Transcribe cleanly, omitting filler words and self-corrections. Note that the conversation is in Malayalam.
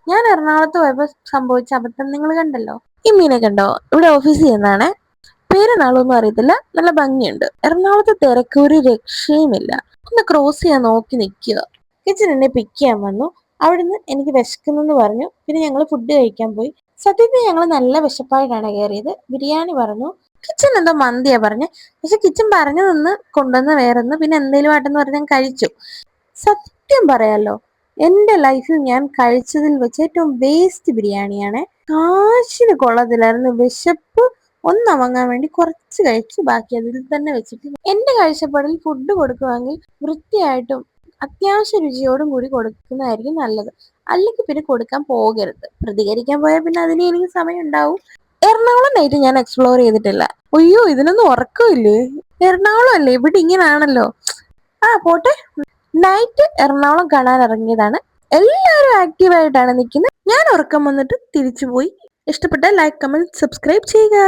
ഞാൻ എറണാകുളത്ത് പോയപ്പോൾ സംഭവിച്ച അബദ്ധം നിങ്ങൾ കണ്ടല്ലോ. ഈ മീനെ കണ്ടോ? ഇവിടെ ഓഫീസിൽ ചെയ്യുന്നതാണേ. പേര് നാളൊന്നും അറിയത്തില്ല, നല്ല ഭംഗിയുണ്ട്. എറണാകുളത്തെ തിരക്ക് ഒരു രക്ഷയുമില്ല. ഒന്ന് ക്രോസ് ചെയ്യാൻ നോക്കി നിൽക്കുക. കിച്ചൻ എന്നെ പിക്ക് ചെയ്യാൻ വന്നു. അവിടുന്ന് എനിക്ക് വിശക്കുന്നെന്ന് പറഞ്ഞു. പിന്നെ ഞങ്ങൾ ഫുഡ് കഴിക്കാൻ പോയി. സത്യത്തിൽ ഞങ്ങൾ നല്ല വിശപ്പായിട്ടാണ് കയറിയത്. ബിരിയാണി പറഞ്ഞു. കിച്ചൻ എന്തോ മന്തിയാ പറഞ്ഞ്. പക്ഷെ കിച്ചൻ പറഞ്ഞു നിന്ന് കൊണ്ടുവന്ന് വേറൊന്ന്, പിന്നെ എന്തേലും ആട്ടെന്ന് പറഞ്ഞ് ഞാൻ കഴിച്ചു. സത്യം പറയാലോ, എന്റെ ലൈഫിൽ ഞാൻ കഴിച്ചതിൽ വെച്ച് ഏറ്റവും വേസ്റ്റ് ബിരിയാണിയാണ്. കാശിന് കൊള്ളത്തില്ലായിരുന്നു. വിശപ്പ് ഒന്നമങ്ങാൻ വേണ്ടി കുറച്ച് കഴിച്ച് ബാക്കി അതിൽ തന്നെ വെച്ചിട്ട് എന്റെ കാഴ്ചപ്പാടിൽ ഫുഡ് കൊടുക്കുവാണെങ്കിൽ വൃത്തിയായിട്ടും അത്യാവശ്യ രുചിയോടും കൂടി കൊടുക്കുന്നതായിരിക്കും നല്ലത്. അല്ലെങ്കിൽ പിന്നെ കൊടുക്കാൻ പോകരുത്. പ്രതികരിക്കാൻ പോയാൽ പിന്നെ അതിന് എനിക്ക് സമയം ഉണ്ടാവും. എറണാകുളം നൈറ്റ് ഞാൻ എക്സ്പ്ലോർ ചെയ്തിട്ടില്ല. അയ്യോ, ഇതിനൊന്നും ഉറക്കമില്ലേ? എറണാകുളം അല്ലേ, ഇവിടെ ഇങ്ങനാണല്ലോ. പോട്ടെ. നൈറ്റ് എറണാകുളം കാണാൻ ഇറങ്ങിയതാണ്. എല്ലാവരും ആക്റ്റീവായിട്ടാണ് നിൽക്കുന്നത്. ഞാൻ ഉറക്കം വന്നിട്ട് തിരിച്ചുപോയി. ഇഷ്ടപ്പെട്ട ലൈക്ക്, കമന്റ്, സബ്സ്ക്രൈബ് ചെയ്യുക.